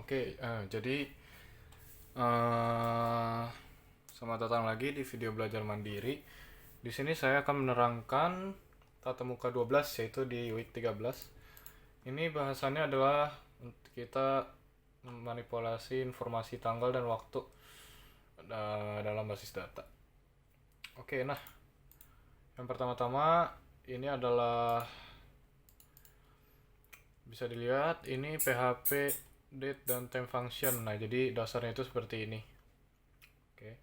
Jadi eh selamat datang lagi di video belajar mandiri. Di sini saya akan menerangkan tata muka 12 yaitu di week 13. Ini bahasannya adalah kita memanipulasi informasi tanggal dan waktu dalam basis data. Nah, yang pertama-tama ini adalah bisa dilihat ini PHP date dan time function. Nah, jadi dasarnya itu seperti ini. Oke.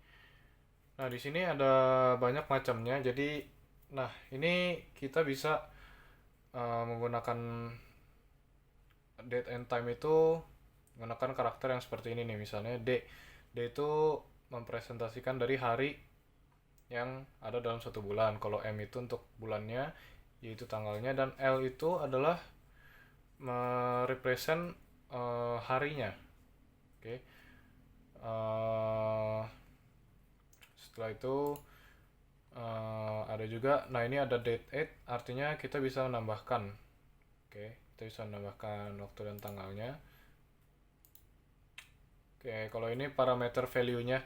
Nah, di sini ada banyak macamnya. Jadi, nah, ini kita bisa menggunakan date and time itu menggunakan karakter yang seperti ini nih. Misalnya D. D itu mempresentasikan dari hari yang ada dalam satu bulan. Kalau M itu untuk bulannya, yaitu tanggalnya, dan L itu adalah merepresent harinya. Oke. Setelah itu ada juga, nah ini ada date 8, artinya kita bisa menambahkan. Kita bisa menambahkan waktu dan tanggalnya. Kalau ini parameter value-nya.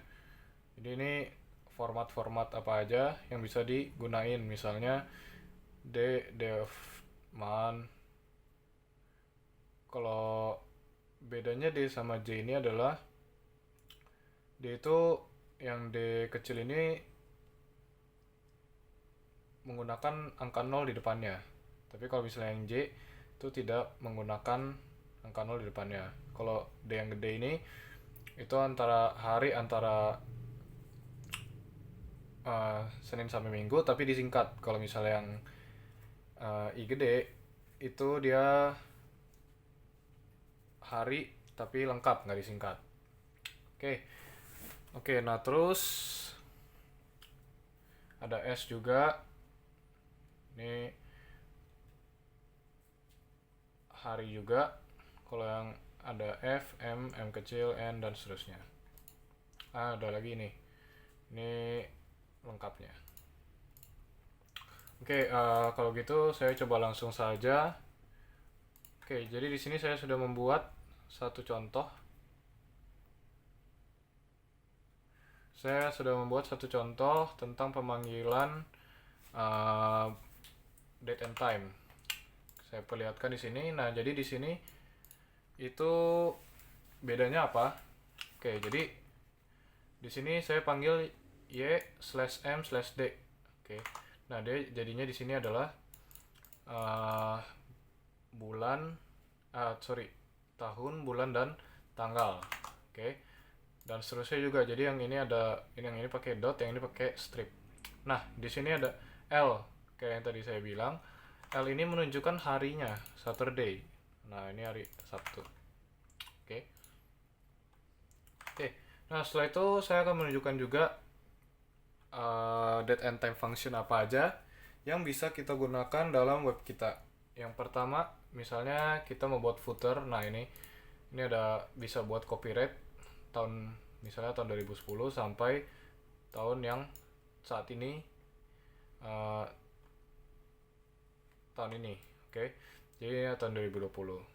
Jadi ini format-format apa aja yang bisa digunain. Misalnya day of month. Kalau bedanya D sama J ini adalah D itu yang D kecil ini menggunakan angka 0 di depannya. Tapi kalau misalnya yang J itu tidak menggunakan angka 0 di depannya. Kalau D yang gede ini itu antara hari antara Senin sampai Minggu tapi disingkat. Kalau misalnya yang I gede itu dia hari tapi lengkap, nggak disingkat. Nah terus ada S juga. Ini hari juga. Kalau yang ada F, M kecil, N, dan seterusnya. Ada lagi nih. Ini lengkapnya. Kalau gitu saya coba langsung saja. Jadi di sini saya sudah membuat satu contoh. Saya sudah membuat satu contoh tentang pemanggilan date and time. Saya perlihatkan di sini. Nah, jadi di sini itu bedanya apa? Jadi di sini saya panggil Y/M/D. Nah, dia jadinya di sini adalah tahun, bulan, dan tanggal. Dan seterusnya juga. Jadi yang ini pakai dot, yang ini pakai strip. Nah, di sini ada L, kayak yang tadi saya bilang. L ini menunjukkan harinya, Saturday. Nah, ini hari Sabtu. Nah, setelah itu saya akan menunjukkan juga date and time function apa aja yang bisa kita gunakan dalam web kita. Yang pertama, misalnya kita mau buat footer. Nah, ini ada bisa buat copyright misalnya tahun 2010 sampai tahun yang saat ini, tahun ini. Jadi tahun 2020.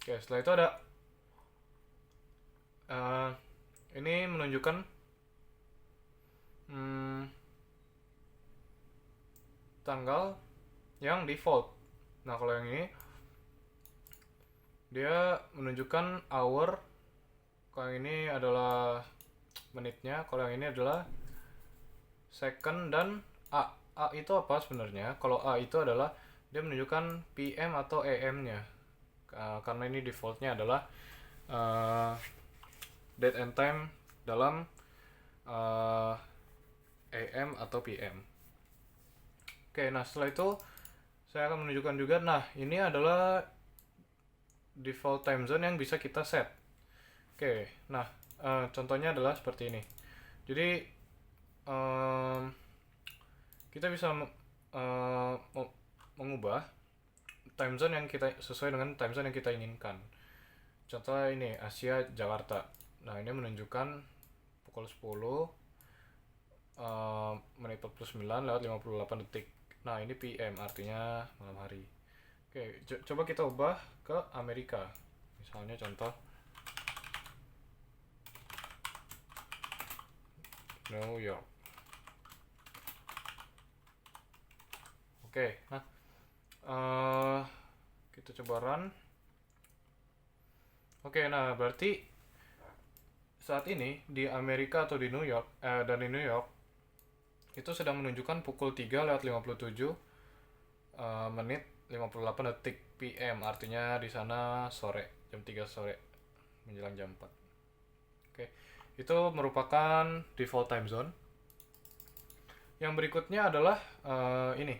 Setelah itu ada ini menunjukkan tanggal yang default. Nah, kalau yang ini dia menunjukkan hour. Kalau yang ini adalah menitnya. Kalau yang ini adalah second. Dan A itu apa sebenarnya? Kalau A itu adalah dia menunjukkan PM atau AM-nya. Karena ini defaultnya adalah date and time dalam AM atau PM. Nah setelah itu saya akan menunjukkan juga. Nah, ini adalah default time zone yang bisa kita set. Nah contohnya adalah seperti ini. Jadi kita bisa mengubah time zone yang kita sesuai dengan time zone yang kita inginkan. Contohnya ini Asia Jakarta. Nah, ini menunjukkan pukul 10 menit 49 lewat 58 detik. Nah, ini PM artinya malam hari. Coba kita ubah ke Amerika. Misalnya contoh New York. Oke, nah kita coba run. Oke, nah berarti saat ini di Amerika atau di New York dan di New York itu sedang menunjukkan pukul 3:57 menit 58 detik PM, artinya di sana sore, jam 3 sore menjelang jam 4. Oke. Itu merupakan default time zone. Yang berikutnya adalah ini.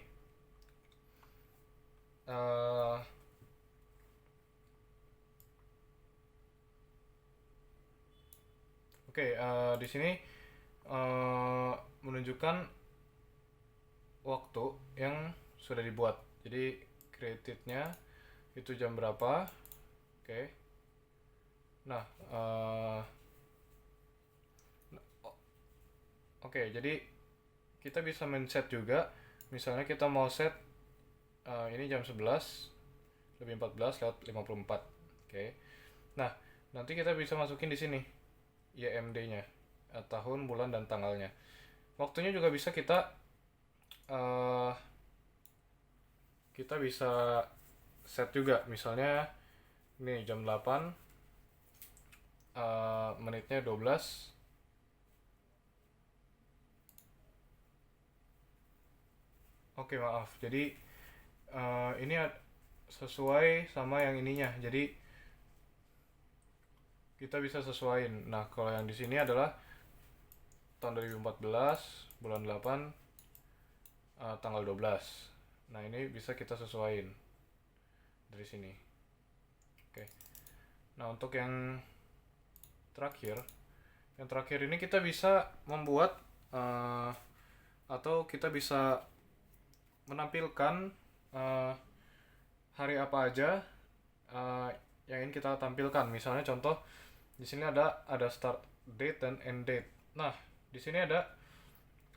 Oke, di sini menunjukkan waktu yang sudah dibuat. Jadi creatednya itu jam berapa. Oke. Nah, oke, jadi kita bisa men-set juga. Misalnya kita mau set ini jam 11 lebih 14 lewat 54. Oke. Nah, nanti kita bisa masukin di sini YMD-nya, tahun, bulan, dan tanggalnya. Waktunya juga bisa kita bisa set juga. Misalnya ini jam 8 menitnya 12. Oke, maaf. Jadi ini sesuai sama yang ininya. Jadi kita bisa sesuaiin. Nah, kalau yang di sini adalah tahun 2014, bulan 8, tanggal 12. Nah, ini bisa kita sesuaiin dari sini. Oke. Nah, untuk yang terakhir ini kita bisa membuat atau kita bisa menampilkan hari apa aja yang ingin kita tampilkan. Misalnya contoh di sini ada start date dan end date. Nah, di sini ada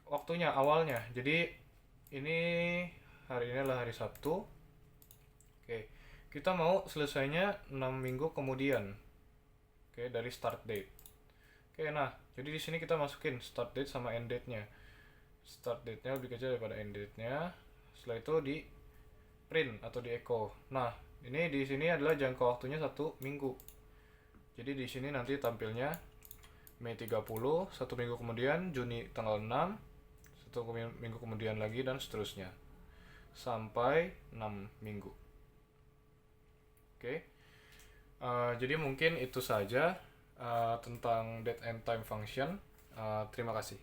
waktunya awalnya. Jadi ini hari ini adalah hari Sabtu. Oke. Kita mau selesainya 6 minggu kemudian. Oke, dari start date. Oke, nah, jadi di sini kita masukin start date sama end date-nya. Start date-nya lebih kecil daripada end date-nya. Setelah itu di print atau di echo. Nah, ini di sini adalah jangka waktunya 1 minggu. Jadi di sini nanti tampilnya Mei 30, 1 minggu kemudian Juni tanggal 6, 1 minggu kemudian lagi, dan seterusnya. Sampai 6 minggu. Oke. Jadi mungkin itu saja tentang date and time function. Terima kasih.